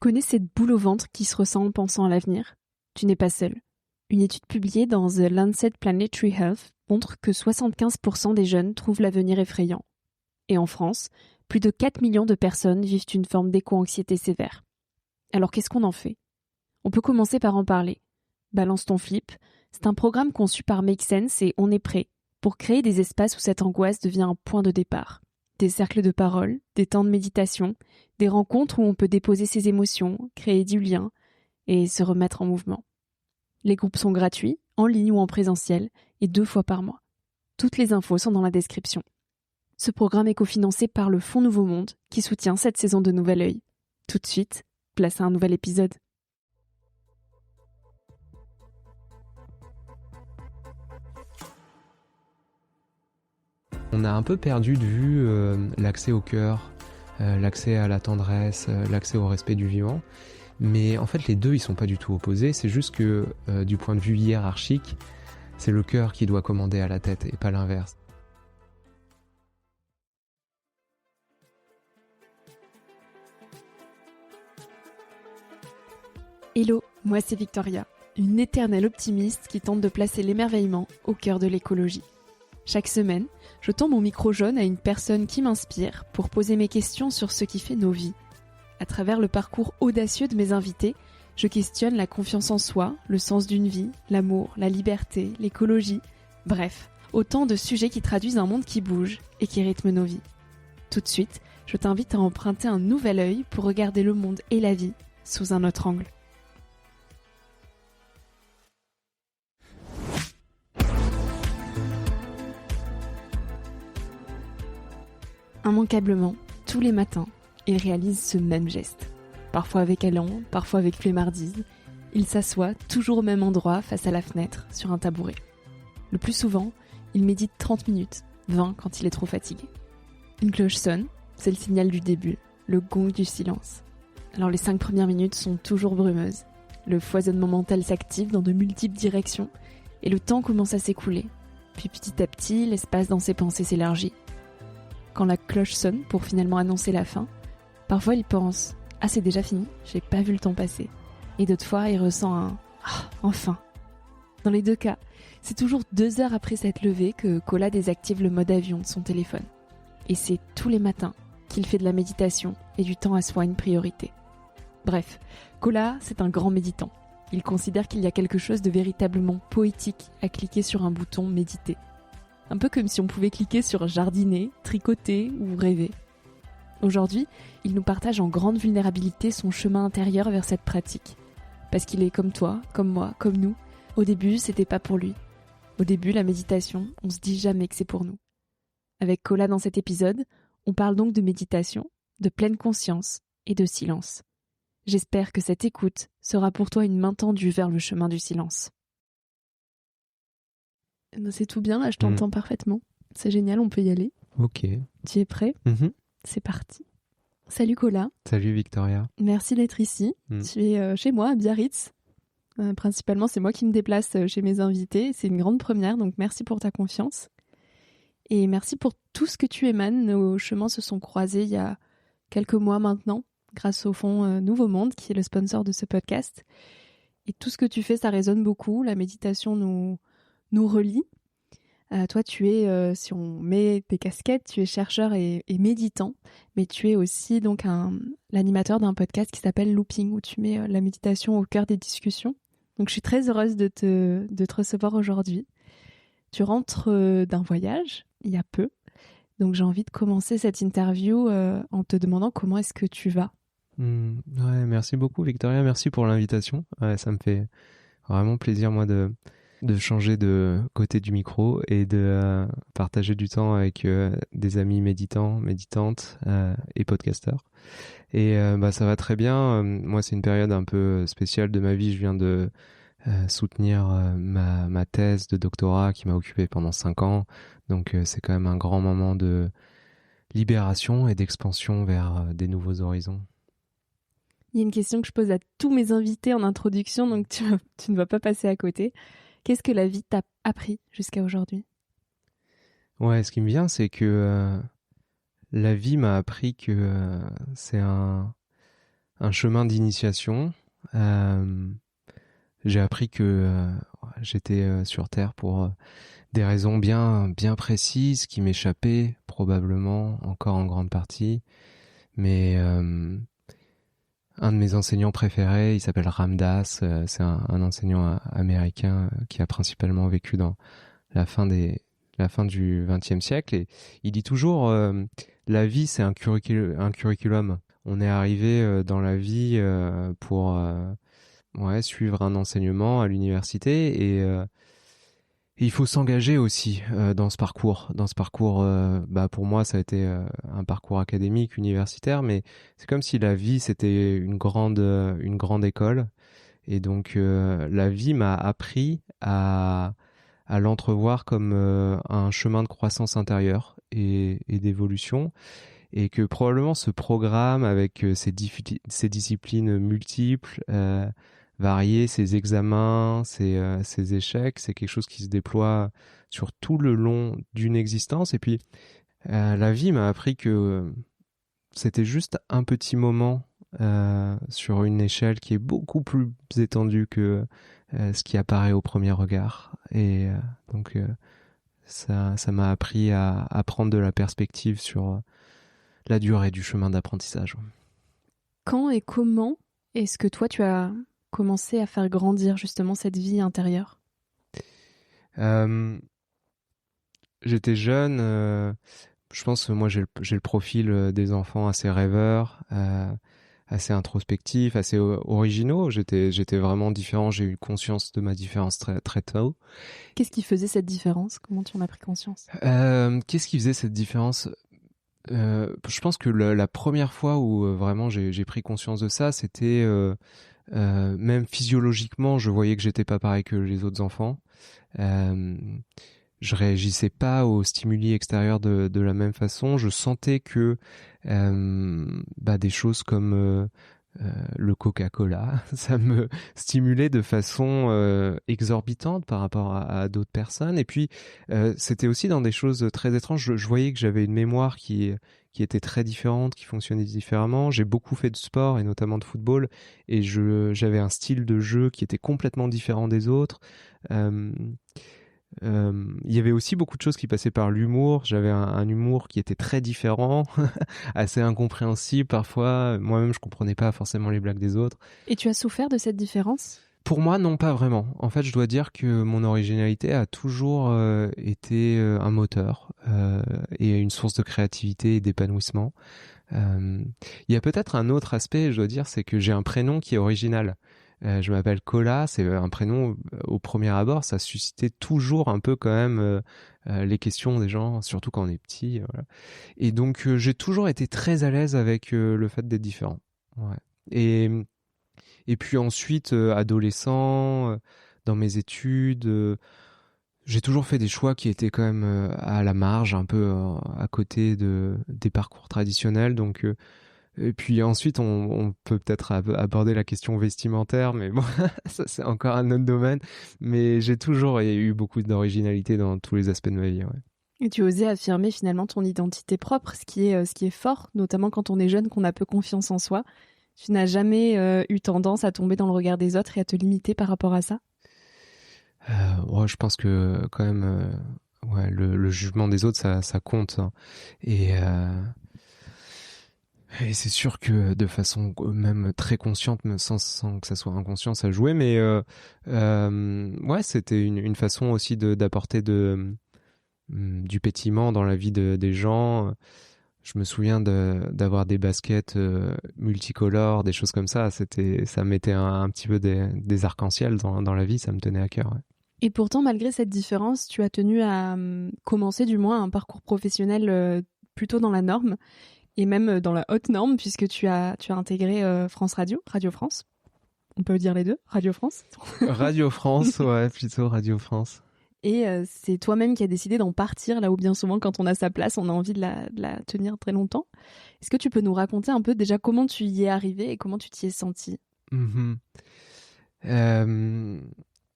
connais cette boule au ventre qui se ressent en pensant à l'avenir? Tu n'es pas seul. Une étude publiée dans The Lancet Planetary Health montre que 75% des jeunes trouvent l'avenir effrayant. Et en France, plus de 4 millions de personnes vivent une forme d'éco-anxiété sévère. Alors qu'est-ce qu'on en fait? On peut commencer par en parler. Balance ton flip, c'est un programme conçu par Make Sense et On est prêt pour créer des espaces où cette angoisse devient un point de départ. Des cercles de parole, des temps de méditation, des rencontres où on peut déposer ses émotions, créer du lien et se remettre en mouvement. Les groupes sont gratuits, en ligne ou en présentiel, et 2 fois par mois. Toutes les infos sont dans la description. Ce programme est cofinancé par le Fonds Nouveau Monde, qui soutient cette saison de Nouvel Œil. Tout de suite, place à un nouvel épisode. On a un peu perdu de vue l'accès au cœur, l'accès à la tendresse, l'accès au respect du vivant. Mais en fait, les deux, ils sont pas du tout opposés. C'est juste que du point de vue hiérarchique, c'est le cœur qui doit commander à la tête et pas l'inverse. Hello, moi c'est Victoria, une éternelle optimiste qui tente de placer l'émerveillement au cœur de l'écologie. Chaque semaine, je tends mon micro jaune à une personne qui m'inspire pour poser mes questions sur ce qui fait nos vies. À travers le parcours audacieux de mes invités, je questionne la confiance en soi, le sens d'une vie, l'amour, la liberté, l'écologie, bref, autant de sujets qui traduisent un monde qui bouge et qui rythme nos vies. Tout de suite, je t'invite à emprunter un nouvel œil pour regarder le monde et la vie sous un autre angle. Immanquablement, tous les matins, il réalise ce même geste. Parfois avec élan, parfois avec flemmardise, il s'assoit toujours au même endroit face à la fenêtre, sur un tabouret. Le plus souvent, il médite 30 minutes, 20 quand il est trop fatigué. Une cloche sonne, c'est le signal du début, le gong du silence. Alors les 5 premières minutes sont toujours brumeuses. Le foisonnement mental s'active dans de multiples directions et le temps commence à s'écouler. Puis petit à petit, l'espace dans ses pensées s'élargit. Quand la cloche sonne pour finalement annoncer la fin, parfois il pense « Ah, c'est déjà fini, j'ai pas vu le temps passer ». Et d'autres fois, il ressent un « Ah, enfin ». Dans les deux cas, c'est toujours 2 heures après s'être levé que Cola désactive le mode avion de son téléphone. Et c'est tous les matins qu'il fait de la méditation et du temps à soi une priorité. Bref, Cola, c'est un grand méditant. Il considère qu'il y a quelque chose de véritablement poétique à cliquer sur un bouton « Méditer ». Un peu comme si on pouvait cliquer sur jardiner, tricoter ou rêver. Aujourd'hui, il nous partage en grande vulnérabilité son chemin intérieur vers cette pratique. Parce qu'il est comme toi, comme moi, comme nous. Au début, c'était pas pour lui. Au début, la méditation, on se dit jamais que c'est pour nous. Avec Cola dans cet épisode, on parle donc de méditation, de pleine conscience et de silence. J'espère que cette écoute sera pour toi une main tendue vers le chemin du silence. C'est tout bien, là, je t'entends parfaitement. C'est génial, on peut y aller. Ok. Tu es prêt? C'est parti. Salut Cola. Salut Victoria. Merci d'être ici. Tu es chez moi à Biarritz. Principalement, c'est moi qui me déplace chez mes invités. C'est une grande première, donc merci pour ta confiance. Et merci pour tout ce que tu émanes. Nos chemins se sont croisés il y a quelques mois maintenant, grâce au Fonds Nouveau Monde, qui est le sponsor de ce podcast. Et tout ce que tu fais, ça résonne beaucoup. La méditation nous relie. Toi, tu es, si on met tes casquettes, tu es chercheur et méditant, mais tu es aussi donc l'animateur d'un podcast qui s'appelle Looping, où tu mets la méditation au cœur des discussions. Donc, je suis très heureuse de te recevoir aujourd'hui. Tu rentres d'un voyage, il y a peu, donc j'ai envie de commencer cette interview en te demandant comment est-ce que tu vas. Ouais, merci beaucoup Victoria, merci pour l'invitation. Ouais, ça me fait vraiment plaisir moi de changer de côté du micro et de partager du temps avec des amis méditants, méditantes et podcasteurs. Et ça va très bien. Moi, c'est une période un peu spéciale de ma vie. Je viens de soutenir ma thèse de doctorat qui m'a occupé pendant 5 ans. Donc, c'est quand même un grand moment de libération et d'expansion vers des nouveaux horizons. Il y a une question que je pose à tous mes invités en introduction, donc tu ne vas pas passer à côté. Qu'est-ce que la vie t'a appris jusqu'à aujourd'hui ? Ouais, ce qui me vient, c'est que la vie m'a appris que c'est un un chemin d'initiation. J'ai appris que j'étais sur Terre pour des raisons bien précises qui m'échappaient probablement encore en grande partie. Mais un de mes enseignants préférés, il s'appelle Ramdas. C'est un enseignant américain qui a principalement vécu dans la fin du XXe siècle. Et il dit toujours, la vie, c'est un curriculum. On est arrivé dans la vie pour suivre un enseignement à l'université et il faut s'engager aussi dans ce parcours. Dans ce parcours, pour moi, ça a été un parcours académique, universitaire, mais c'est comme si la vie, c'était une grande école. Et donc, la vie m'a appris à l'entrevoir comme un chemin de croissance intérieure et d'évolution. Et que probablement ce programme, avec ses disciplines multiples, variées, ses examens, ses échecs, c'est quelque chose qui se déploie sur tout le long d'une existence. Et puis, la vie m'a appris que c'était juste un petit moment sur une échelle qui est beaucoup plus étendue que ce qui apparaît au premier regard. Et donc, ça m'a appris à prendre de la perspective sur la durée du chemin d'apprentissage. Quand et comment est-ce que toi, tu as commencé à faire grandir justement cette vie intérieure ? J'étais jeune, je pense moi j'ai le profil des enfants assez rêveurs, assez introspectifs, assez originaux. J'étais vraiment différent, j'ai eu conscience de ma différence très tôt. Qu'est-ce qui faisait cette différence ? Comment tu en as pris conscience ? Qu'est-ce qui faisait cette différence ? Je pense que la première fois où vraiment j'ai pris conscience de ça, c'était même physiologiquement, je voyais que j'étais pas pareil que les autres enfants. Je réagissais pas aux stimuli extérieurs de la même façon. Je sentais que des choses comme le Coca-Cola, ça me stimulait de façon exorbitante par rapport à d'autres personnes. Et puis, c'était aussi dans des choses très étranges. Je voyais que j'avais une mémoire qui était très différente, qui fonctionnait différemment. J'ai beaucoup fait de sport, et notamment de football, et j'avais un style de jeu qui était complètement différent des autres. Il y avait aussi beaucoup de choses qui passaient par l'humour. J'avais un humour qui était très différent, assez incompréhensible parfois. Moi-même, je comprenais pas forcément les blagues des autres. Et tu as souffert de cette différence ? Pour moi, non, pas vraiment. En fait, je dois dire que mon originalité a toujours été un moteur et une source de créativité et d'épanouissement. Il y a peut-être un autre aspect, je dois dire, c'est que j'ai un prénom qui est original. Je m'appelle Cola, c'est un prénom, au premier abord, ça suscitait toujours un peu quand même les questions des gens, surtout quand on est petit. Voilà. Et donc, j'ai toujours été très à l'aise avec le fait d'être différent. Ouais. Et puis ensuite, adolescent, dans mes études, j'ai toujours fait des choix qui étaient quand même à la marge, un peu à côté des parcours traditionnels. Donc, et puis ensuite, on peut peut-être aborder la question vestimentaire, mais bon, ça c'est encore un autre domaine. Mais j'ai toujours eu beaucoup d'originalité dans tous les aspects de ma vie. Ouais. Et tu osais affirmer finalement ton identité propre, ce qui est fort, notamment quand on est jeune, qu'on a peu confiance en soi. Tu n'as jamais eu tendance à tomber dans le regard des autres et à te limiter par rapport à ça ? Je pense que quand même, le jugement des autres, ça compte. Hein. Et c'est sûr que de façon même très consciente, sans que ça soit inconscient, ça jouait. Mais c'était une façon aussi d'apporter du pétiment dans la vie des gens. Je me souviens d'avoir des baskets multicolores, des choses comme ça. Ça mettait un petit peu des arcs-en-ciel dans la vie. Ça me tenait à cœur. Ouais. Et pourtant, malgré cette différence, tu as tenu à commencer du moins un parcours professionnel plutôt dans la norme et même dans la haute norme, puisque tu as intégré France Radio France. On peut dire les deux, Radio France. Radio France, ouais, plutôt Radio France. Et c'est toi-même qui as décidé d'en partir, là où bien souvent, quand on a sa place, on a envie de la tenir très longtemps. Est-ce que tu peux nous raconter un peu déjà comment tu y es arrivé et comment tu t'y es senti ?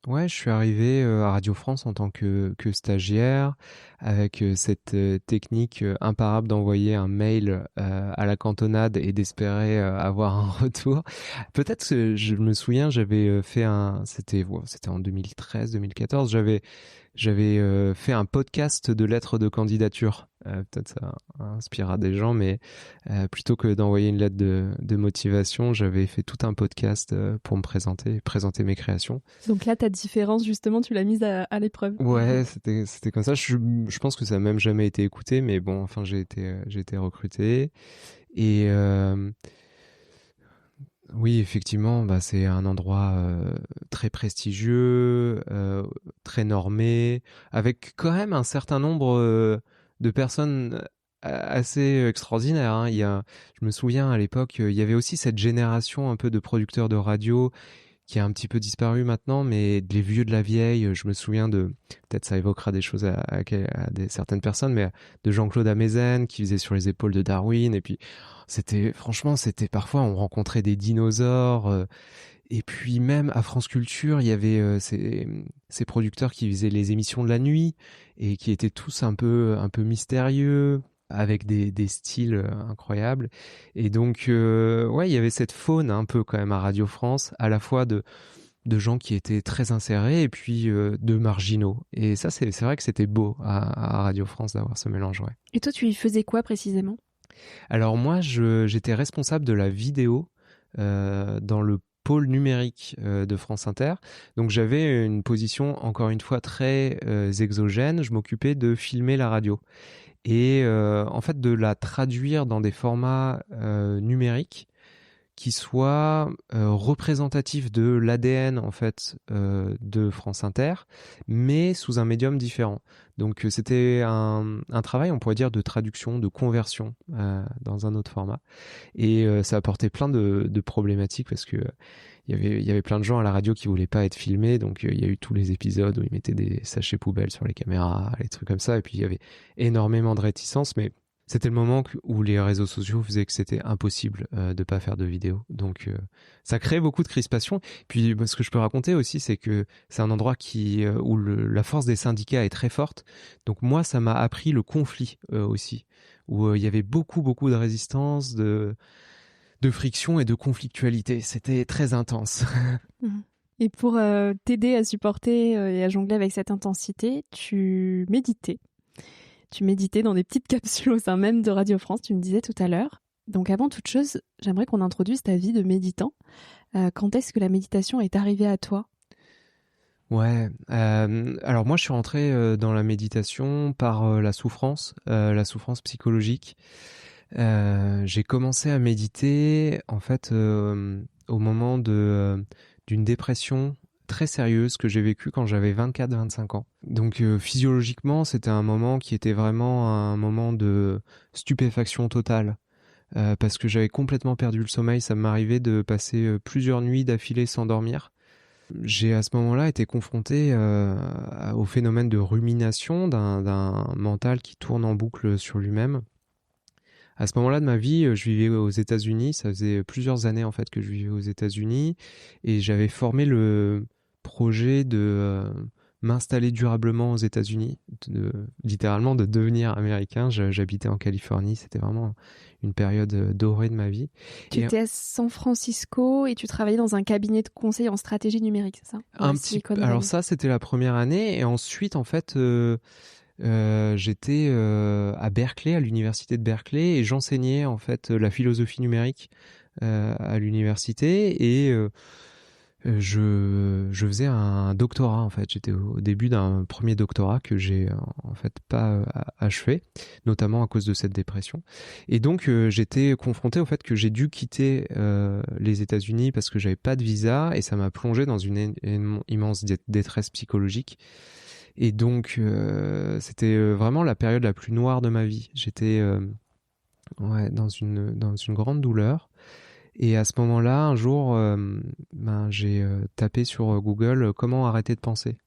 Ouais, je suis arrivé à Radio France en tant que stagiaire, avec cette technique imparable d'envoyer un mail à la cantonade et d'espérer avoir un retour. Peut-être que je me souviens, j'avais c'était en 2013-2014, j'avais fait un podcast de lettres de candidature. Peut-être ça inspirera des gens, mais plutôt que d'envoyer une lettre de motivation, j'avais fait tout un podcast pour me présenter mes créations. Donc là, ta différence, justement, tu l'as mise à l'épreuve. Ouais, c'était comme ça. Je pense que ça n'a même jamais été écouté, mais bon, enfin, j'ai été recruté. Et oui, effectivement, bah, c'est un endroit très prestigieux, très normé, avec quand même un certain nombre de personnes assez extraordinaires, hein. Je me souviens à l'époque, il y avait aussi cette génération un peu de producteurs de radio qui a un petit peu disparu maintenant, mais les vieux de la vieille, je me souviens peut-être ça évoquera des choses à certaines personnes, mais de Jean-Claude Amezen qui faisait Sur les épaules de Darwin, et puis franchement, c'était parfois, on rencontrait des dinosaures, et puis même à France Culture, il y avait ces producteurs qui faisaient les émissions de la nuit, et qui étaient tous un peu mystérieux, avec des styles incroyables. Et donc, ouais, il y avait cette faune un peu quand même à Radio France, à la fois de gens qui étaient très insérés et puis de marginaux. Et ça, c'est vrai que c'était beau à Radio France d'avoir ce mélange, ouais. Et toi, tu y faisais quoi précisément ? Alors moi, j'étais responsable de la vidéo dans le pôle numérique de France Inter. Donc j'avais une position, encore une fois, très exogène. Je m'occupais de filmer la radio. Et en fait de la traduire dans des formats numériques qui soient représentatifs de l'ADN en fait de France Inter, mais sous un médium différent. Donc c'était un travail, on pourrait dire, de traduction, de conversion dans un autre format. Et ça apportait plein de problématiques parce que il y avait plein de gens à la radio qui voulaient pas être filmés, donc il y a eu tous les épisodes où ils mettaient des sachets poubelles sur les caméras, les trucs comme ça, et puis il y avait énormément de réticences, mais c'était le moment où les réseaux sociaux faisaient que c'était impossible de pas faire de vidéos. Donc ça crée beaucoup de crispation. Puis ce que je peux raconter aussi, c'est que c'est un endroit où la force des syndicats est très forte. Donc moi, ça m'a appris le conflit aussi, où il y avait beaucoup de résistance, de friction et de conflictualité. C'était très intense. Et pour t'aider à supporter et à jongler avec cette intensité, tu méditais. Tu méditais dans des petites capsules au sein même de Radio France, tu me disais tout à l'heure. Donc avant toute chose, j'aimerais qu'on introduise ta vie de méditant. Quand est-ce que la méditation est arrivée à toi ? Ouais, alors moi je suis rentré dans la méditation par la souffrance psychologique. J'ai commencé à méditer en fait au moment d'une dépression très sérieuse que j'ai vécue quand j'avais 24-25 ans. Donc physiologiquement, c'était un moment qui était vraiment un moment de stupéfaction totale. Parce que j'avais complètement perdu le sommeil, ça m'arrivait de passer plusieurs nuits d'affilée sans dormir. J'ai à ce moment-là été confronté au phénomène de rumination d'un mental qui tourne en boucle sur lui-même. À ce moment-là de ma vie, je vivais aux États-Unis. Ça faisait plusieurs années en fait que je vivais aux États-Unis et j'avais formé le projet de m'installer durablement aux États-Unis, littéralement de devenir américain. J'habitais en Californie, c'était vraiment une période dorée de ma vie. Tu étais à San Francisco et tu travaillais dans un cabinet de conseil en stratégie numérique, c'est ça ? Alors ça, c'était la première année et ensuite en fait. J'étais à Berkeley, à l'université de Berkeley, et j'enseignais en fait la philosophie numérique à l'université et je faisais un doctorat en fait. J'étais au début d'un premier doctorat que j'ai en fait pas achevé, notamment à cause de cette dépression. Et donc j'étais confronté au fait que j'ai dû quitter les États-Unis parce que j'avais pas de visa et ça m'a plongé dans une immense détresse psychologique. Et donc, c'était vraiment la période la plus noire de ma vie. J'étais dans une grande douleur. Et à ce moment-là, un jour, j'ai tapé sur Google comment arrêter de penser.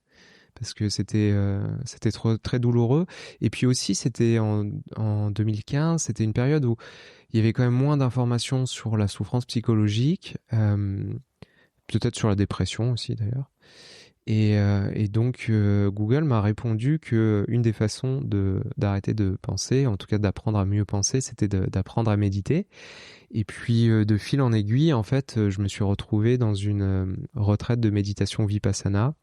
Parce que c'était très douloureux. Et puis aussi, c'était en 2015, c'était une période où il y avait quand même moins d'informations sur la souffrance psychologique, peut-être sur la dépression aussi d'ailleurs. Et donc Google m'a répondu que une des façons d'arrêter de penser, en tout cas d'apprendre à mieux penser, c'était d'apprendre à méditer. Et puis de fil en aiguille, en fait, je me suis retrouvé dans une retraite de méditation Vipassana.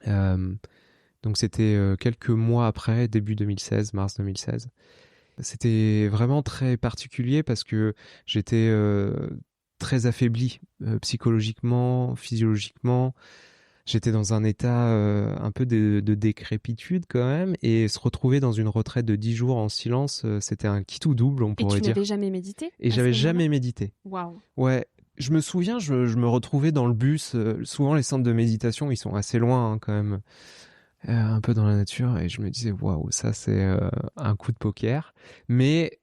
Donc c'était quelques mois après, début 2016, mars 2016. C'était vraiment très particulier parce que j'étais très affaibli psychologiquement, physiologiquement. J'étais dans un état un peu de décrépitude quand même, et se retrouver dans une retraite de 10 jours en silence, c'était un qui tout double, on pourrait dire. Et tu n'avais jamais médité Et à j'avais ce moment-là? jamais médité. Waouh. Ouais, je me souviens, je me retrouvais dans le bus. Souvent, les centres de méditation, ils sont assez loin quand même, un peu dans la nature, et je me disais, waouh, ça c'est un coup de poker. Mais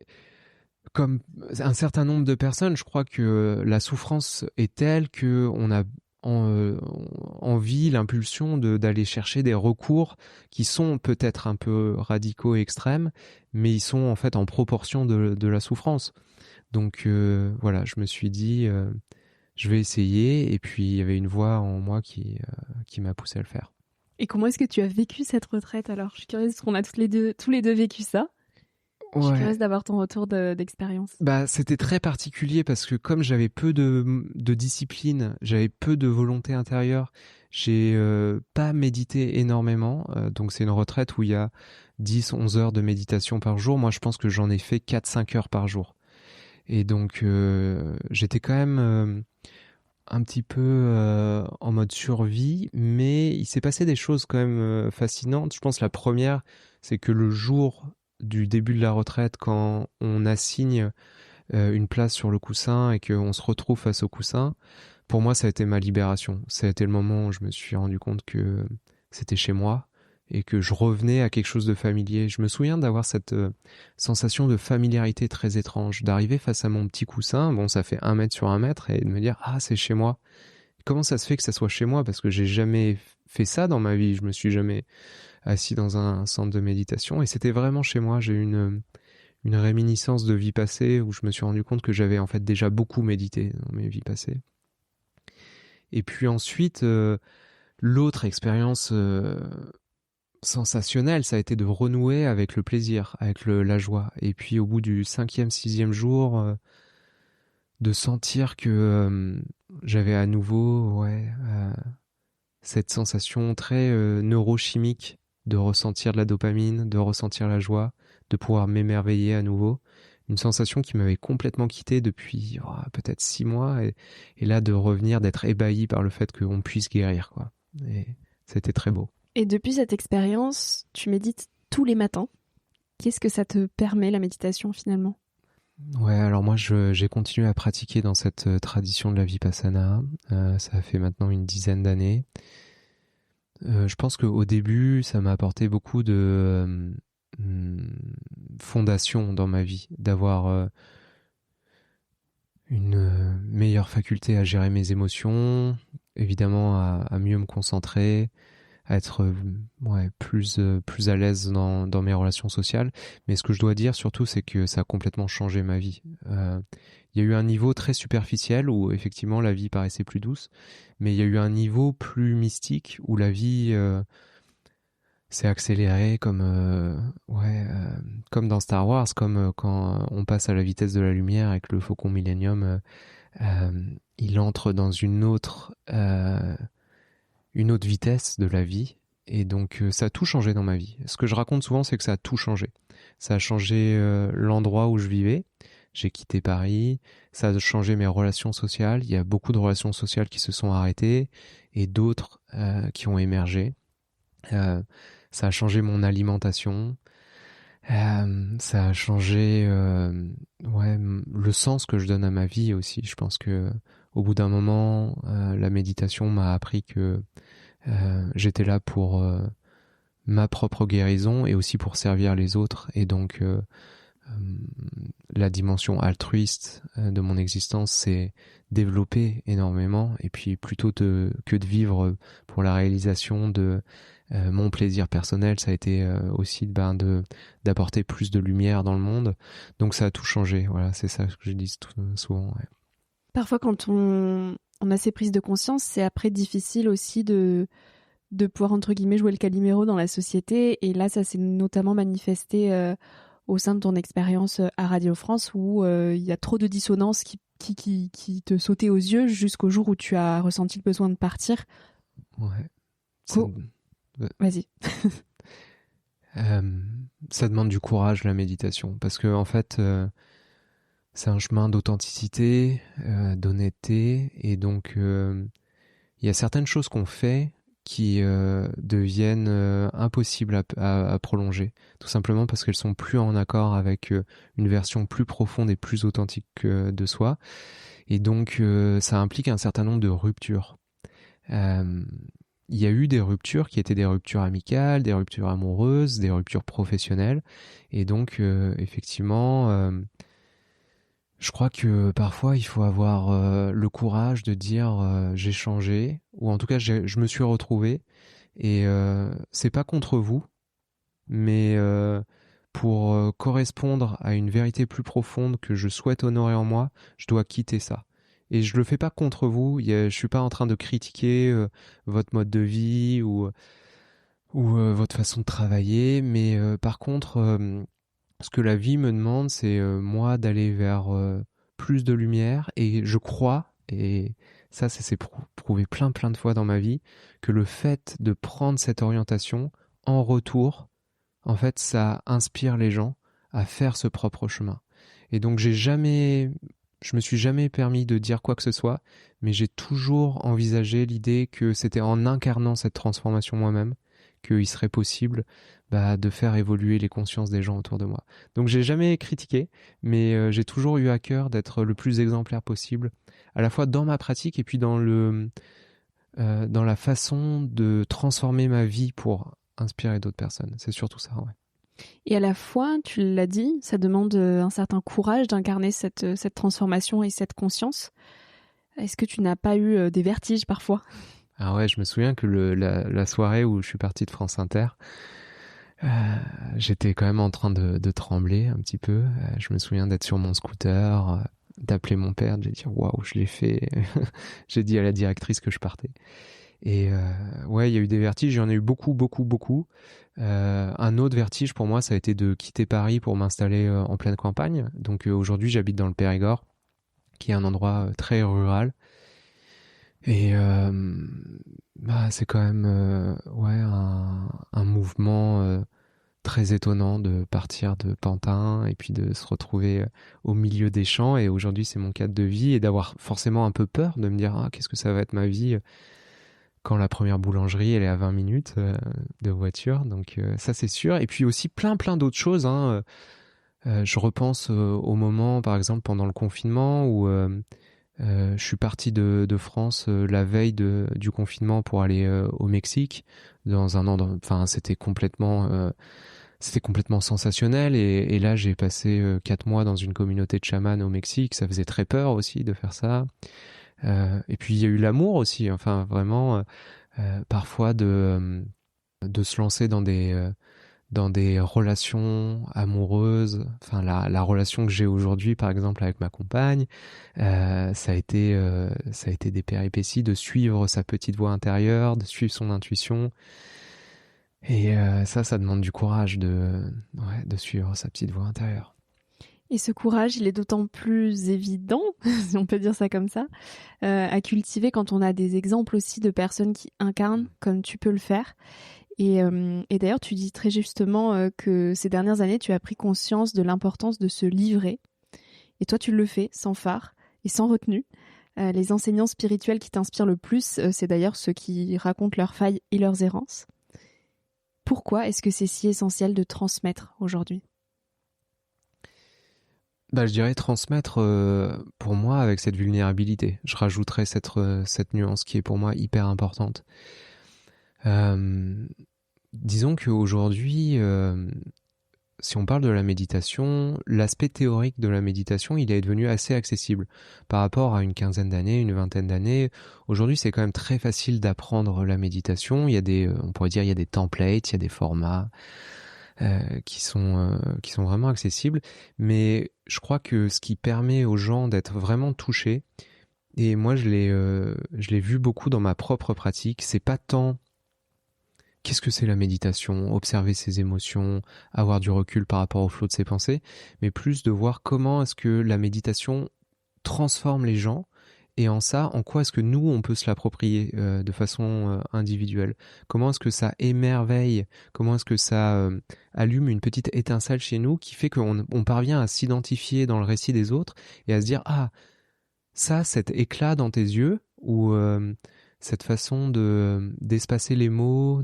comme un certain nombre de personnes, je crois que la souffrance est telle que on a envie, l'impulsion d'aller chercher des recours qui sont peut-être un peu radicaux et extrêmes, mais ils sont en fait en proportion de la souffrance. Donc voilà, je me suis dit, je vais essayer, et puis il y avait une voix en moi qui m'a poussé à le faire. Et comment est-ce que tu as vécu cette retraite alors? Je suis curieuse parce qu'on a tous les deux vécu ça. Je suis Ouais. curieuse d'avoir ton retour d'expérience. Bah, c'était très particulier parce que comme j'avais peu de discipline, j'avais peu de volonté intérieure, j'ai pas médité énormément. Donc c'est une retraite où il y a 10-11 heures de méditation par jour. Moi, je pense que j'en ai fait 4-5 heures par jour. Et donc j'étais quand même un petit peu en mode survie, mais il s'est passé des choses quand même fascinantes. Je pense que la première, c'est que le jour du début de la retraite, quand on assigne une place sur le coussin et qu'on se retrouve face au coussin, pour moi, ça a été ma libération. Ça a été le moment où je me suis rendu compte que c'était chez moi et que je revenais à quelque chose de familier. Je me souviens d'avoir cette sensation de familiarité très étrange, d'arriver face à mon petit coussin, bon, ça fait 1 mètre sur 1 mètre, et de me dire, ah, c'est chez moi. Comment ça se fait que ça soit chez moi? Parce que j'ai jamais fait ça dans ma vie. Je me suis jamais assis dans un centre de méditation, et c'était vraiment chez moi. J'ai eu une réminiscence de vie passée où je me suis rendu compte que j'avais en fait déjà beaucoup médité dans mes vies passées. Et puis ensuite, l'autre expérience sensationnelle, ça a été de renouer avec le plaisir, avec la joie. Et puis au bout du 5e, 6e jour, de sentir que j'avais à nouveau cette sensation très neurochimique de ressentir de la dopamine, de ressentir la joie, de pouvoir m'émerveiller à nouveau. Une sensation qui m'avait complètement quitté depuis peut-être 6 mois, et là de revenir, d'être ébahi par le fait qu'on puisse guérir, quoi. Et c'était très beau. Et depuis cette expérience, tu médites tous les matins. Qu'est-ce que ça te permet, la méditation, finalement? Ouais, alors moi j'ai continué à pratiquer dans cette tradition de la Vipassana. Ça fait maintenant une dizaine d'années. Je pense qu'au début, ça m'a apporté beaucoup de fondation dans ma vie, d'avoir une meilleure faculté à gérer mes émotions, évidemment à mieux me concentrer, à être plus à l'aise dans mes relations sociales. Mais ce que je dois dire surtout, c'est que ça a complètement changé ma vie. Il y a eu un niveau très superficiel où effectivement la vie paraissait plus douce, mais il y a eu un niveau plus mystique où la vie s'est accélérée comme dans Star Wars, comme quand on passe à la vitesse de la lumière avec le Faucon Millenium. Il entre dans une autre vitesse de la vie. Et donc ça a tout changé dans ma vie. Ce que je raconte souvent, c'est que ça a tout changé. Ça a changé l'endroit où je vivais. J'ai quitté Paris. Ça a changé mes relations sociales. Il y a beaucoup de relations sociales qui se sont arrêtées et d'autres qui ont émergé. Ça a changé mon alimentation. Ça a changé le sens que je donne à ma vie aussi. Je pense que au bout d'un moment, la méditation m'a appris que j'étais là pour ma propre guérison et aussi pour servir les autres. Et donc la dimension altruiste de mon existence s'est développée énormément. Et puis plutôt que de vivre pour la réalisation de mon plaisir personnel, ça a été aussi d'apporter plus de lumière dans le monde. Donc ça a tout changé. Voilà, c'est ça que je dis souvent. Ouais. Parfois, quand on a ces prises de conscience, c'est après difficile aussi de de pouvoir, entre guillemets, jouer le Calimero dans la société. Et là, ça s'est notamment manifesté au sein de ton expérience à Radio France, où il y a trop de dissonances qui te sautaient aux yeux jusqu'au jour où tu as ressenti le besoin de partir. Ouais. Vas-y. Ça demande du courage, la méditation, parce que en fait, c'est un chemin d'authenticité, d'honnêteté, et donc il y a certaines choses qu'on fait qui deviennent impossibles à prolonger, tout simplement parce qu'elles sont plus en accord avec une version plus profonde et plus authentique de soi, et donc ça implique un certain nombre de ruptures. Il y a eu des ruptures qui étaient des ruptures amicales, des ruptures amoureuses, des ruptures professionnelles, et donc effectivement, je crois que parfois il faut avoir le courage de dire j'ai changé, ou en tout cas je me suis retrouvé, et c'est pas contre vous, mais pour correspondre à une vérité plus profonde que je souhaite honorer en moi, je dois quitter ça. Et je le fais pas contre vous, je suis pas en train de critiquer votre mode de vie ou votre façon de travailler, mais par contre, ce que la vie me demande, c'est moi d'aller vers plus de lumière, et je crois, et ça s'est prouvé plein de fois dans ma vie, que le fait de prendre cette orientation, en retour, en fait, ça inspire les gens à faire ce propre chemin. Et donc je me suis jamais permis de dire quoi que ce soit, mais j'ai toujours envisagé l'idée que c'était en incarnant cette transformation moi-même qu'il serait possible de faire évoluer les consciences des gens autour de moi. Donc j'ai jamais critiqué, mais j'ai toujours eu à cœur d'être le plus exemplaire possible, à la fois dans ma pratique et puis dans la façon de transformer ma vie pour inspirer d'autres personnes. C'est surtout ça, ouais. Et à la fois, tu l'as dit, ça demande un certain courage d'incarner cette transformation et cette conscience. Est-ce que tu n'as pas eu des vertiges parfois ? Ah ouais, je me souviens que la soirée où je suis parti de France Inter, j'étais quand même en train de trembler un petit peu. Je me souviens d'être sur mon scooter, d'appeler mon père, de lui dire waouh, je l'ai fait. J'ai dit à la directrice que je partais. Et ouais, il y a eu des vertiges, il y en a eu beaucoup. Un autre vertige pour moi, ça a été de quitter Paris pour m'installer en pleine campagne. Donc aujourd'hui, j'habite dans le Périgord, qui est un endroit très rural. Et c'est quand même un mouvement très étonnant de partir de Pantin et puis de se retrouver au milieu des champs. Et aujourd'hui, c'est mon cadre de vie, et d'avoir forcément un peu peur de me dire qu'est-ce que ça va être ma vie quand la première boulangerie elle est à 20 minutes de voiture. Donc ça, c'est sûr. Et puis aussi plein d'autres choses. Je repense au moment, par exemple, pendant le confinement où je suis parti de France la veille du confinement pour aller au Mexique, dans un endroit. Enfin, c'était complètement sensationnel, et là j'ai passé 4 mois dans une communauté de chamans au Mexique. Ça faisait très peur aussi de faire ça. Et puis il y a eu l'amour aussi. Enfin, vraiment, parfois de se lancer dans des relations amoureuses. Enfin, la relation que j'ai aujourd'hui, par exemple, avec ma compagne, ça a été des péripéties, de suivre sa petite voix intérieure, de suivre son intuition. Et ça demande du courage de suivre sa petite voix intérieure. Et ce courage, il est d'autant plus évident, si on peut dire ça comme ça, à cultiver quand on a des exemples aussi de personnes qui incarnent comme tu peux le faire. Et d'ailleurs, tu dis très justement que ces dernières années, tu as pris conscience de l'importance de se livrer. Et toi, tu le fais sans phare et sans retenue. Les enseignants spirituels qui t'inspirent le plus, c'est d'ailleurs ceux qui racontent leurs failles et leurs errances. Pourquoi est-ce que c'est si essentiel de transmettre aujourd'hui ? Je dirais transmettre pour moi avec cette vulnérabilité. Je rajouterais cette nuance qui est pour moi hyper importante. Disons qu'aujourd'hui, si on parle de la méditation, l'aspect théorique de la méditation, il est devenu assez accessible par rapport à une quinzaine d'années, une vingtaine d'années. Aujourd'hui, c'est quand même très facile d'apprendre la méditation. On pourrait dire, il y a des templates, il y a des formats qui sont vraiment accessibles. Mais je crois que ce qui permet aux gens d'être vraiment touchés, et moi je l'ai vu beaucoup dans ma propre pratique, c'est pas tant qu'est-ce que c'est la méditation, observer ses émotions, avoir du recul par rapport au flot de ses pensées, mais plus de voir comment est-ce que la méditation transforme les gens et en ça, en quoi est-ce que nous, on peut se l'approprier de façon individuelle. Comment est-ce que ça émerveille, comment est-ce que ça allume une petite étincelle chez nous qui fait qu'on parvient à s'identifier dans le récit des autres et à se dire « Ah, ça, cet éclat dans tes yeux ou cette façon d'espacer les mots,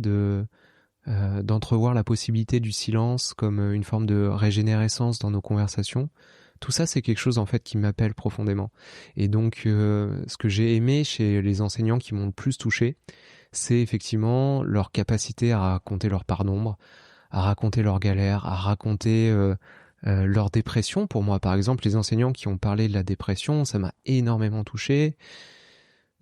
d'entrevoir la possibilité du silence comme une forme de régénérescence dans nos conversations. Tout ça, c'est quelque chose en fait qui m'appelle profondément. Et donc, ce que j'ai aimé chez les enseignants qui m'ont le plus touché, c'est effectivement leur capacité à raconter leur part d'ombre, à raconter leurs galères, à raconter leur dépression. Pour moi, par exemple, les enseignants qui ont parlé de la dépression, ça m'a énormément touché.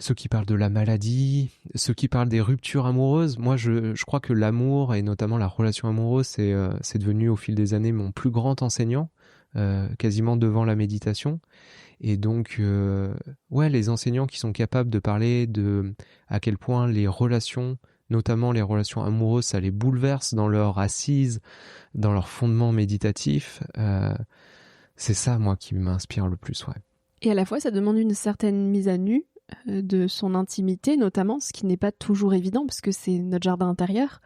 Ceux qui parlent de la maladie, ceux qui parlent des ruptures amoureuses. Moi, je crois que l'amour, et notamment la relation amoureuse, c'est devenu au fil des années mon plus grand enseignant, quasiment devant la méditation. Et donc, ouais, les enseignants qui sont capables de parler de à quel point les relations, notamment les relations amoureuses, ça les bouleverse dans leur assise, dans leur fondement méditatif, c'est ça, moi, qui m'inspire le plus, ouais. Et à la fois, ça demande une certaine mise à nu de son intimité, notamment, ce qui n'est pas toujours évident, parce que c'est notre jardin intérieur.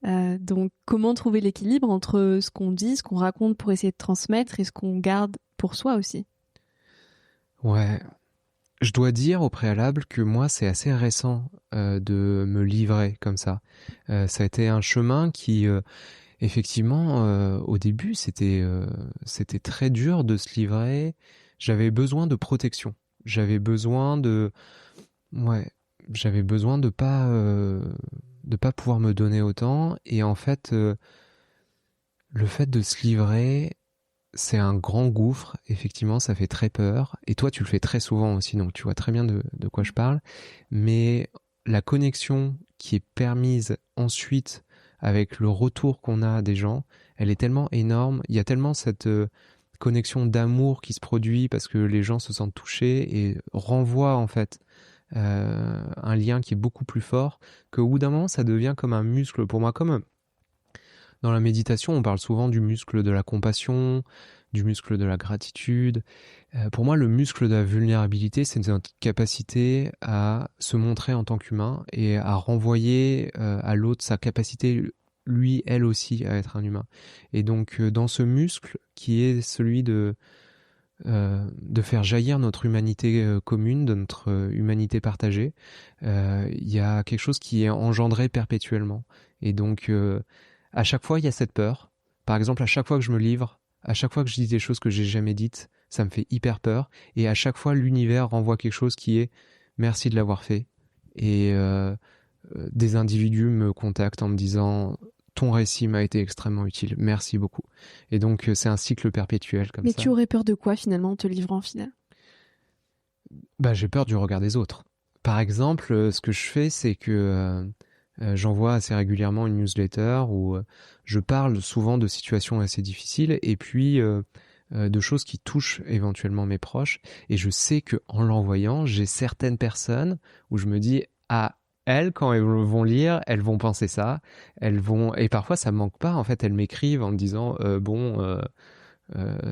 Donc, comment trouver l'équilibre entre ce qu'on dit, ce qu'on raconte pour essayer de transmettre, et ce qu'on garde pour soi aussi? Ouais. Je dois dire au préalable que moi, c'est assez récent de me livrer comme ça. Ça a été un chemin qui, effectivement, au début, c'était très dur de se livrer. J'avais besoin de protection. J'avais besoin ouais, j'avais besoin de pas pouvoir me donner autant. Et en fait, le fait de se livrer, c'est un grand gouffre, effectivement, ça fait très peur. Et toi, tu le fais très souvent aussi, donc tu vois très bien de quoi je parle. Mais la connexion qui est permise ensuite avec le retour qu'on a des gens, elle est tellement énorme. Il y a tellement cette connexion d'amour qui se produit parce que les gens se sentent touchés et renvoient en fait un lien qui est beaucoup plus fort qu'au bout d'un moment, ça devient comme un muscle pour moi, comme dans la méditation, on parle souvent du muscle de la compassion, du muscle de la gratitude. Pour moi, le muscle de la vulnérabilité, c'est notre capacité à se montrer en tant qu'humain et à renvoyer à l'autre sa capacité, lui, elle aussi, à être un humain. Et donc, dans ce muscle qui est celui de faire jaillir notre humanité commune, de notre humanité partagée, il y a quelque chose qui est engendré perpétuellement. Et donc, à chaque fois, il y a cette peur. Par exemple, à chaque fois que je me livre, à chaque fois que je dis des choses que j'ai jamais dites, ça me fait hyper peur. Et à chaque fois, l'univers renvoie quelque chose qui est « merci de l'avoir fait ». Et des individus me contactent en me disant « ton récit m'a été extrêmement utile, merci beaucoup ». Et donc, c'est un cycle perpétuel comme ça. Mais tu aurais peur de quoi, finalement, en te livrant, finalement? Bah, j'ai peur du regard des autres. Par exemple, ce que je fais, c'est que j'envoie assez régulièrement une newsletter où je parle souvent de situations assez difficiles et puis de choses qui touchent éventuellement mes proches. Et je sais que en l'envoyant, j'ai certaines personnes où je me dis ah, elles, quand elles vont lire, elles vont penser ça, elles vont et parfois ça me manque pas. En fait, elles m'écrivent en me disant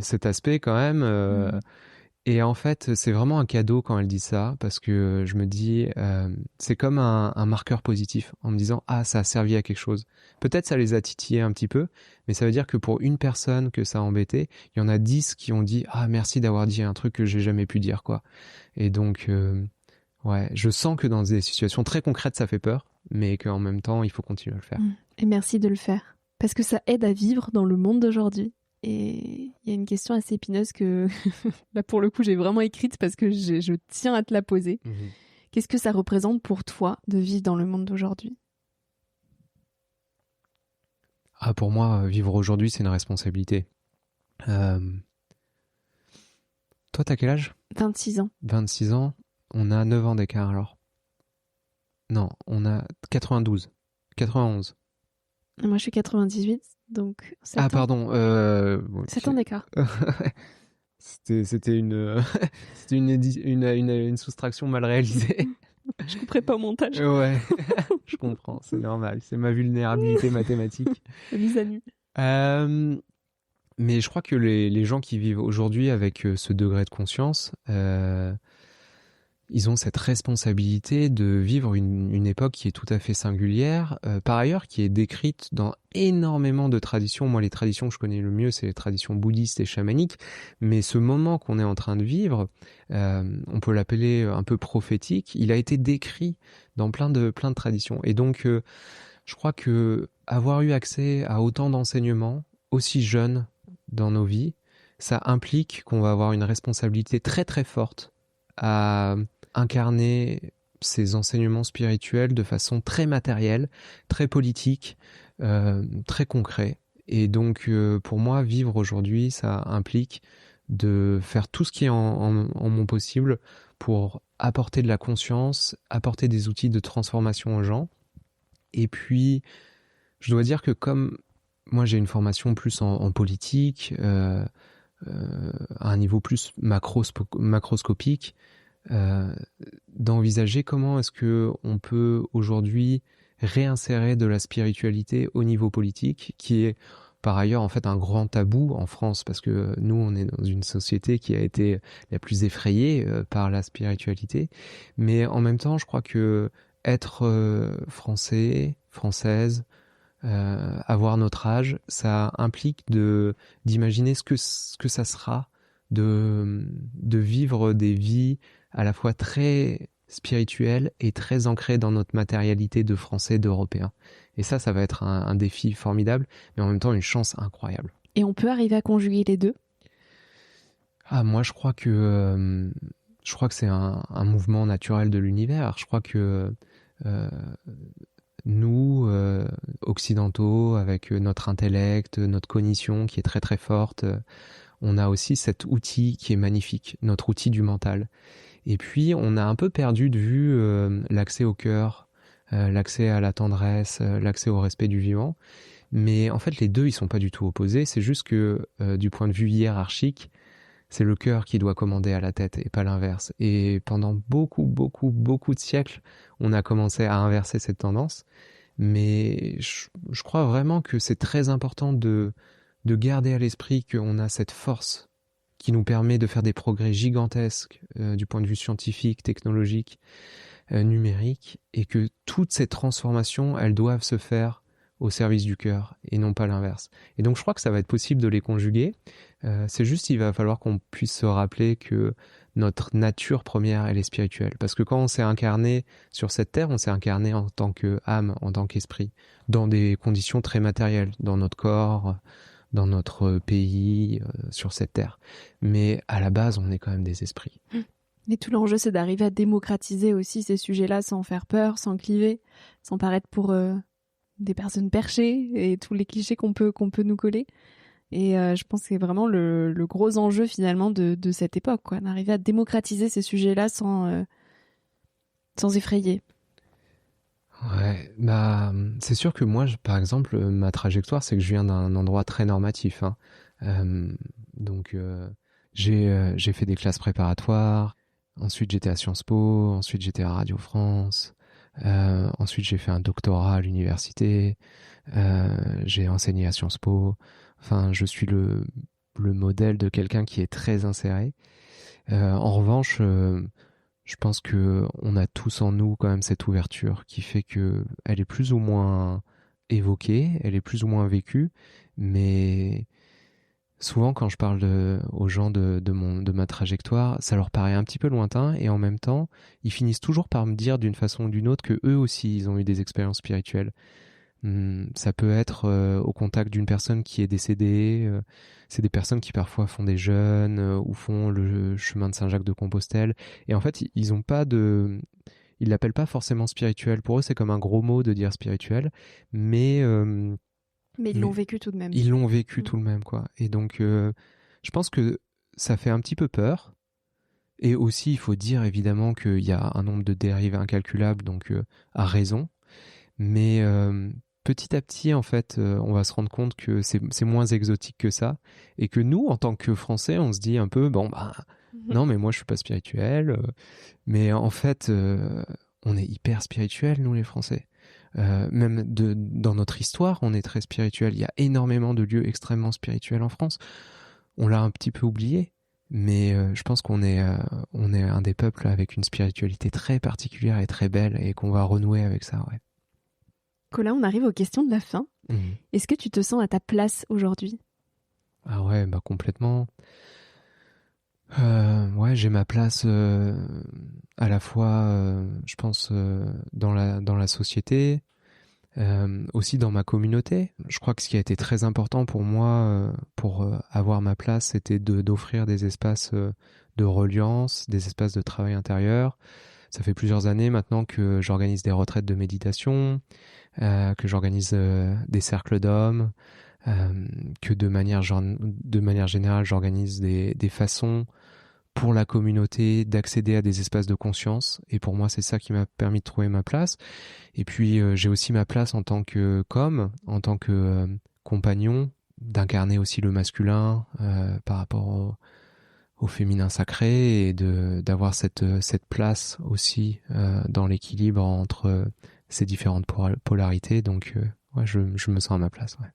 cet aspect quand même. Et en fait, c'est vraiment un cadeau quand elle dit ça, parce que je me dis, c'est comme un marqueur positif, en me disant, ah, ça a servi à quelque chose. Peut-être ça les a titillés un petit peu, mais ça veut dire que pour une personne que ça a embêté, il y en a 10 qui ont dit, ah, merci d'avoir dit un truc que j'ai jamais pu dire, quoi. Et donc, ouais, je sens que dans des situations très concrètes, ça fait peur, mais qu'en même temps, il faut continuer à le faire. Et merci de le faire, parce que ça aide à vivre dans le monde d'aujourd'hui. Et il y a une question assez épineuse que, là pour le coup, j'ai vraiment écrite parce que je tiens à te la poser. Qu'est-ce que ça représente pour toi de vivre dans le monde d'aujourd'hui? Ah, pour moi, vivre aujourd'hui, c'est une responsabilité. Toi, t'as quel âge? 26 ans. 26 ans. On a 9 ans d'écart alors. Non, on a 92. 91. Moi, je suis 98, donc 7 ans. Ah, pardon. 7 ans d'écart. C'était une soustraction mal réalisée. Je couperai pas au montage. Ouais, je comprends, c'est normal. C'est ma vulnérabilité mathématique. La mise à nu. Mais je crois que les gens qui vivent aujourd'hui avec ce degré de conscience, ils ont cette responsabilité de vivre une époque qui est tout à fait singulière, par ailleurs qui est décrite dans énormément de traditions. Moi, les traditions que je connais le mieux, c'est les traditions bouddhistes et chamaniques, mais ce moment qu'on est en train de vivre, on peut l'appeler un peu prophétique, il a été décrit dans plein de traditions. Et donc, je crois que avoir eu accès à autant d'enseignements, aussi jeunes dans nos vies, ça implique qu'on va avoir une responsabilité très très forte à incarner ces enseignements spirituels de façon très matérielle, très politique, très concret. Et donc, pour moi, vivre aujourd'hui, ça implique de faire tout ce qui est en mon possible pour apporter de la conscience, apporter des outils de transformation aux gens. Et puis, je dois dire que comme moi, j'ai une formation plus en politique, à un niveau plus macroscopique, d'envisager comment est-ce que on peut aujourd'hui réinsérer de la spiritualité au niveau politique, qui est par ailleurs en fait un grand tabou en France, parce que nous on est dans une société qui a été la plus effrayée par la spiritualité, mais en même temps je crois que être français, française, avoir notre âge, ça implique d'imaginer ce que ça sera de vivre des vies à la fois très spirituelles et très ancrées dans notre matérialité de Français, d'Européens. Et ça va être un défi formidable, mais en même temps une chance incroyable. Et on peut arriver à conjuguer les deux? Ah, moi je crois que c'est un mouvement naturel de l'univers. Je crois que nous, occidentaux, avec notre intellect, notre cognition qui est très très forte, on a aussi cet outil qui est magnifique, notre outil du mental. Et puis, on a un peu perdu de vue l'accès au cœur, l'accès à la tendresse, l'accès au respect du vivant. Mais en fait, les deux, ils sont pas du tout opposés. C'est juste que, du point de vue hiérarchique, c'est le cœur qui doit commander à la tête et pas l'inverse. Et pendant beaucoup de siècles, on a commencé à inverser cette tendance. Mais je crois vraiment que c'est très important de garder à l'esprit qu'on a cette force qui nous permet de faire des progrès gigantesques du point de vue scientifique, technologique, numérique, et que toutes ces transformations, elles doivent se faire au service du cœur et non pas l'inverse. Et donc je crois que ça va être possible de les conjuguer. C'est juste il va falloir qu'on puisse se rappeler que notre nature première, elle est spirituelle. Parce que quand on s'est incarné sur cette terre, on s'est incarné en tant qu'âme, en tant qu'esprit, dans des conditions très matérielles, dans notre corps, dans notre pays, sur cette terre. Mais à la base, on est quand même des esprits. Mais tout l'enjeu, c'est d'arriver à démocratiser aussi ces sujets-là sans faire peur, sans cliver, sans paraître pour des personnes perchées et tous les clichés qu'on peut nous coller. Et je pense que c'est vraiment le gros enjeu finalement de cette époque, quoi, d'arriver à démocratiser ces sujets-là sans effrayer. Ouais, bah c'est sûr que moi, par exemple, ma trajectoire, c'est que je viens d'un endroit très normatif, hein. Donc j'ai fait des classes préparatoires. Ensuite, j'étais à Sciences Po. Ensuite, j'étais à Radio France. Ensuite, j'ai fait un doctorat à l'université. J'ai enseigné à Sciences Po. Enfin, je suis le modèle de quelqu'un qui est très inséré. En revanche, je pense que on a tous en nous quand même cette ouverture qui fait que elle est plus ou moins évoquée, elle est plus ou moins vécue, mais souvent quand je parle aux gens de ma trajectoire, ça leur paraît un petit peu lointain et en même temps, ils finissent toujours par me dire d'une façon ou d'une autre que eux aussi ils ont eu des expériences spirituelles. Ça peut être au contact d'une personne qui est décédée. C'est des personnes qui parfois font des jeûnes ou font le chemin de Saint-Jacques-de-Compostelle. Et en fait, ils ont pas ils l'appellent pas forcément spirituel. Pour eux, c'est comme un gros mot de dire spirituel, mais ils l'ont vécu tout de même. Ils l'ont vécu tout de même, quoi. Et donc, je pense que ça fait un petit peu peur. Et aussi, il faut dire évidemment qu'il y a un nombre de dérives incalculables, donc à raison. Mais petit à petit, en fait, on va se rendre compte que c'est moins exotique que ça. Et que nous, en tant que Français, on se dit un peu, bon, bah, non, mais moi, je suis pas spirituel. Mais en fait, on est hyper spirituels, nous les Français. Même dans notre histoire, on est très spirituel. Il y a énormément de lieux extrêmement spirituels en France. On l'a un petit peu oublié, mais je pense qu'on est un des peuples avec une spiritualité très particulière et très belle, et qu'on va renouer avec ça. Ouais. Colin, on arrive aux questions de la fin. Mmh. Est-ce que tu te sens à ta place aujourd'hui ? Ah ouais, bah complètement. Ouais, j'ai ma place à la fois, je pense, dans la société, aussi dans ma communauté. Je crois que ce qui a été très important pour moi, pour avoir ma place, c'était d'offrir des espaces de reliance, des espaces de travail intérieur. Ça fait plusieurs années maintenant que j'organise des retraites de méditation, que j'organise des cercles d'hommes, que de manière générale, j'organise des façons pour la communauté d'accéder à des espaces de conscience. Et pour moi, c'est ça qui m'a permis de trouver ma place. Et puis, j'ai aussi ma place en tant qu'homme, en tant que compagnon, d'incarner aussi le masculin par rapport au féminin sacré, et d'avoir cette place aussi dans l'équilibre entre ces différentes polarités. Donc, ouais, je me sens à ma place. Ouais.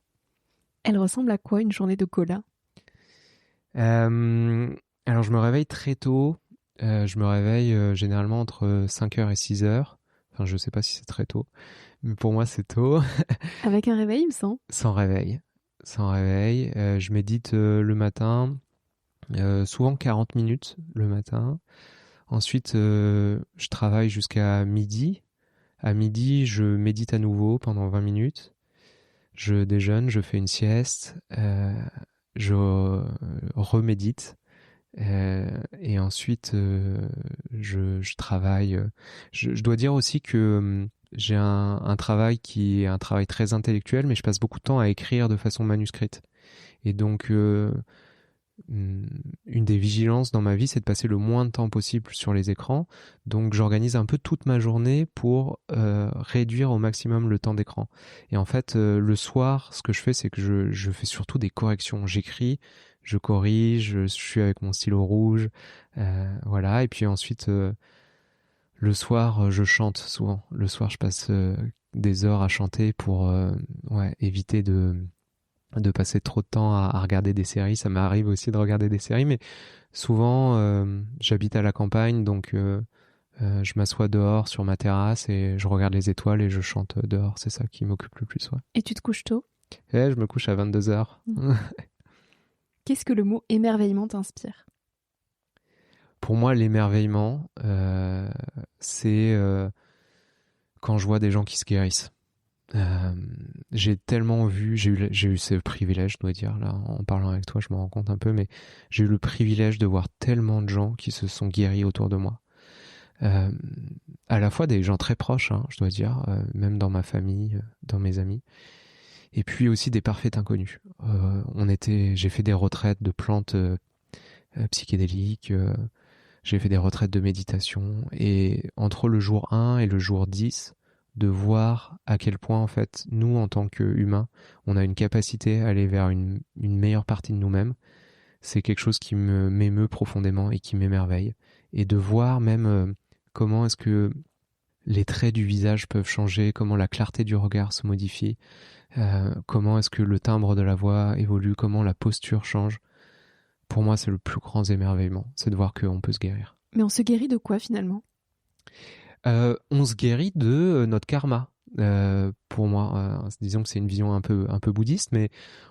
Elle ressemble à quoi une journée de Colin ? Alors, je me réveille très tôt. Je me réveille généralement entre 5h et 6h. Enfin, je sais pas si c'est très tôt, mais pour moi, c'est tôt. Avec un réveil, il me semble. Sans réveil. Sans réveil. Je médite le matin, souvent 40 minutes le matin. Ensuite, je travaille jusqu'à midi. À midi, je médite à nouveau pendant 20 minutes. Je déjeune, je fais une sieste, je remédite. Et ensuite, je travaille. Je dois dire aussi que j'ai un travail qui est un travail très intellectuel, mais je passe beaucoup de temps à écrire de façon manuscrite. Et donc, une des vigilances dans ma vie, c'est de passer le moins de temps possible sur les écrans. Donc, j'organise un peu toute ma journée pour réduire au maximum le temps d'écran. Et en fait, le soir, ce que je fais, c'est que je fais surtout des corrections. J'écris, je corrige, je suis avec mon stylo rouge, voilà. Et puis ensuite, le soir, je chante souvent. Le soir, je passe des heures à chanter pour éviter de passer trop de temps à regarder des séries. Ça m'arrive aussi de regarder des séries, mais souvent, j'habite à la campagne, donc je m'assois dehors sur ma terrasse et je regarde les étoiles et je chante dehors. C'est ça qui m'occupe le plus. Ouais. Et tu te couches tôt ? Et je me couche à 22h. Qu'est-ce que le mot émerveillement t'inspire ? Pour moi, l'émerveillement, c'est quand je vois des gens qui se guérissent. J'ai tellement vu, j'ai eu ce privilège, je dois dire, là, en parlant avec toi, je me rends compte un peu, mais j'ai eu le privilège de voir tellement de gens qui se sont guéris autour de moi. À la fois des gens très proches, hein, je dois dire, même dans ma famille, dans mes amis, et puis aussi des parfaits inconnus. J'ai fait des retraites de plantes psychédéliques, j'ai fait des retraites de méditation, et entre le jour 1 et le jour 10, de voir à quel point, en fait, nous, en tant qu'humains, on a une capacité à aller vers une meilleure partie de nous-mêmes, c'est quelque chose qui m'émeut profondément et qui m'émerveille. Et de voir même comment est-ce que les traits du visage peuvent changer, comment la clarté du regard se modifie, comment est-ce que le timbre de la voix évolue, comment la posture change. Pour moi, c'est le plus grand émerveillement, c'est de voir qu'on peut se guérir. Mais on se guérit de quoi finalement ? On se guérit de notre karma. Pour moi, disons que c'est une vision un peu bouddhiste, mais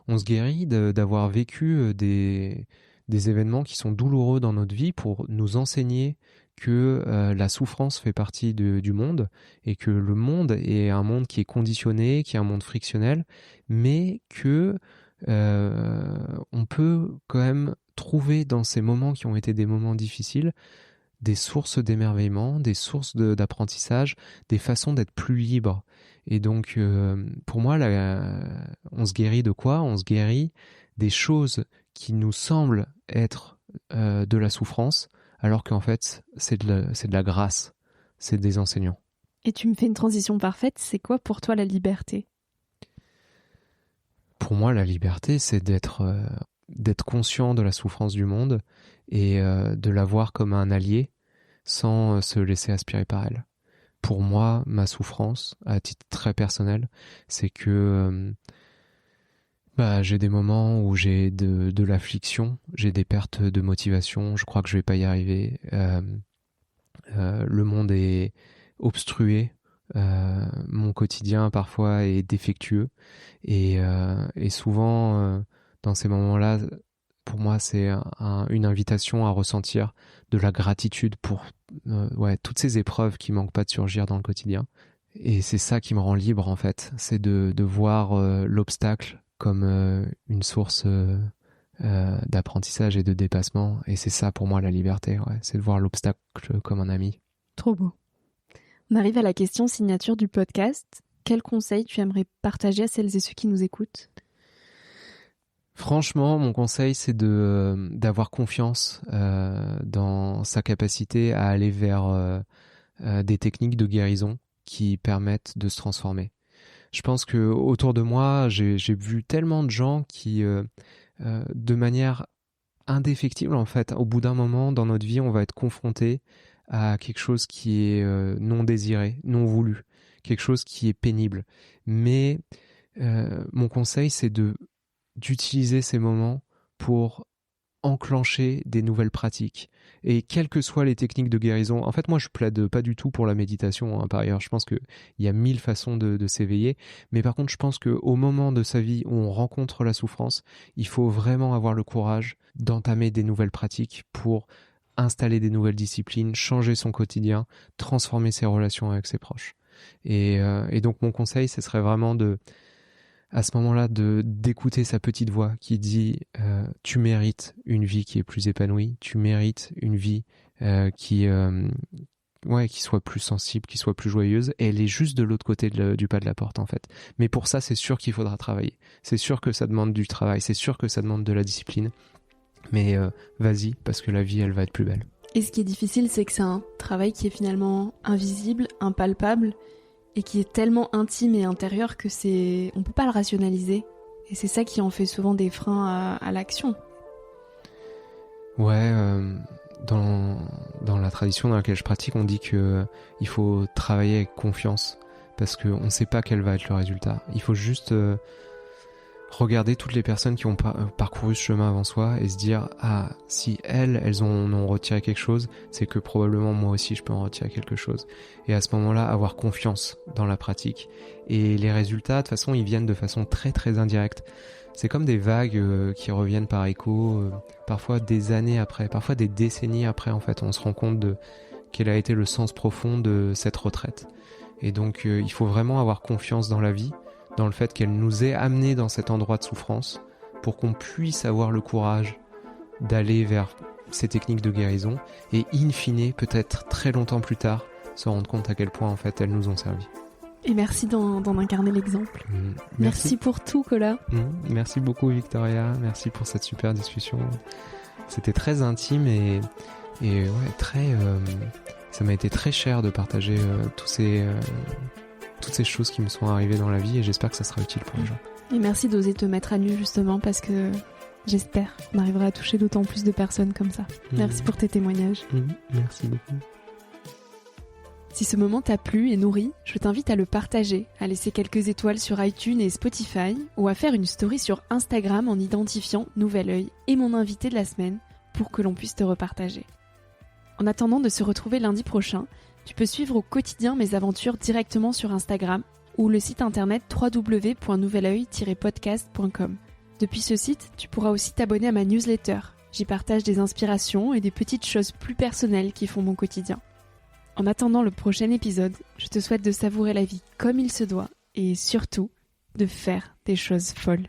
on se guérit d'avoir vécu des événements qui sont douloureux dans notre vie pour nous enseigner que la souffrance fait partie du monde, et que le monde est un monde qui est conditionné, qui est un monde frictionnel, mais que on peut quand même trouver dans ces moments qui ont été des moments difficiles des sources d'émerveillement, des sources d'apprentissage, des façons d'être plus libre. Et donc, pour moi, on se guérit de quoi ? On se guérit des choses qui nous semblent être de la souffrance, alors qu'en fait, c'est de la grâce, c'est des enseignants. Et tu me fais une transition parfaite, c'est quoi pour toi la liberté ? Pour moi, la liberté, c'est d'être conscient de la souffrance du monde et de la voir comme un allié, sans se laisser aspirer par elle. pour moi, ma souffrance, à titre très personnel, c'est que j'ai des moments où j'ai de l'affliction, j'ai des pertes de motivation, je crois que je vais pas y arriver. Le monde est obstrué, mon quotidien parfois est défectueux et souvent dans ces moments-là, pour moi c'est une invitation à ressentir de la gratitude pour toutes ces épreuves qui manquent pas de surgir dans le quotidien. Et c'est ça qui me rend libre en fait, c'est de voir l'obstacle comme une source d'apprentissage et de dépassement. Et c'est ça pour moi la liberté, c'est de voir l'obstacle comme un ami. Trop beau. On arrive à la question signature du podcast. Quel conseil tu aimerais partager à celles et ceux qui nous écoutent ? Franchement, mon conseil, c'est d'avoir confiance dans sa capacité à aller vers des techniques de guérison qui permettent de se transformer. Je pense que autour de moi, j'ai vu tellement de gens qui, de manière indéfectible, en fait, au bout d'un moment dans notre vie, on va être confronté à quelque chose qui est non désiré, non voulu, quelque chose qui est pénible. Mais mon conseil, c'est d'utiliser ces moments pour enclencher des nouvelles pratiques. Et quelles que soient les techniques de guérison, en fait moi je plaide pas du tout pour la méditation, par ailleurs je pense qu'il y a 1000 façons de s'éveiller, mais par contre je pense qu'au moment de sa vie où on rencontre la souffrance, il faut vraiment avoir le courage d'entamer des nouvelles pratiques pour installer des nouvelles disciplines, changer son quotidien, transformer ses relations avec ses proches. Et donc mon conseil ce serait vraiment à ce moment-là d'écouter sa petite voix qui dit tu mérites une vie qui est plus épanouie, tu mérites une vie qui soit plus sensible, qui soit plus joyeuse, et elle est juste de l'autre côté du pas de la porte en fait. Mais pour ça, c'est sûr qu'il faudra travailler. C'est sûr que ça demande du travail, c'est sûr que ça demande de la discipline. Mais vas-y, parce que la vie, elle va être plus belle. Et ce qui est difficile, c'est que c'est un travail qui est finalement invisible, impalpable, et qui est tellement intime et intérieur que on peut pas le rationaliser. Et c'est ça qui en fait souvent des freins à l'action. Ouais, dans la tradition dans laquelle je pratique, on dit que il faut travailler avec confiance parce qu'on ne sait pas quel va être le résultat. Il faut juste regarder toutes les personnes qui ont parcouru ce chemin avant soi et se dire si elles en ont retiré quelque chose, c'est que probablement moi aussi je peux en retirer quelque chose. Et à ce moment-là, avoir confiance dans la pratique. Et les résultats, de toute façon, ils viennent de façon très très indirecte. C'est comme des vagues qui reviennent par écho, parfois des années après, parfois des décennies après, en fait, on se rend compte de quel a été le sens profond de cette retraite. Et donc, il faut vraiment avoir confiance dans la vie, dans le fait qu'elle nous ait amenés dans cet endroit de souffrance pour qu'on puisse avoir le courage d'aller vers ces techniques de guérison et in fine, peut-être très longtemps plus tard, se rendre compte à quel point en fait elles nous ont servi. Et merci d'en incarner l'exemple. Merci pour tout, Colas. Merci beaucoup, Victoria. Merci pour cette super discussion. C'était très intime et très... ça m'a été très cher de partager toutes ces choses qui me sont arrivées dans la vie et j'espère que ça sera utile pour les gens. Et merci d'oser te mettre à nu justement parce que j'espère qu'on arrivera à toucher d'autant plus de personnes comme ça. Merci pour tes témoignages. Merci beaucoup. Si ce moment t'a plu et nourri, je t'invite à le partager, à laisser quelques étoiles sur iTunes et Spotify ou à faire une story sur Instagram en identifiant Nouvel Oeil et mon invité de la semaine pour que l'on puisse te repartager. En attendant de se retrouver lundi prochain, tu peux suivre au quotidien mes aventures directement sur Instagram ou le site internet www.nouveloeil-podcast.com. Depuis ce site, tu pourras aussi t'abonner à ma newsletter. J'y partage des inspirations et des petites choses plus personnelles qui font mon quotidien. En attendant le prochain épisode, je te souhaite de savourer la vie comme il se doit et surtout de faire des choses folles.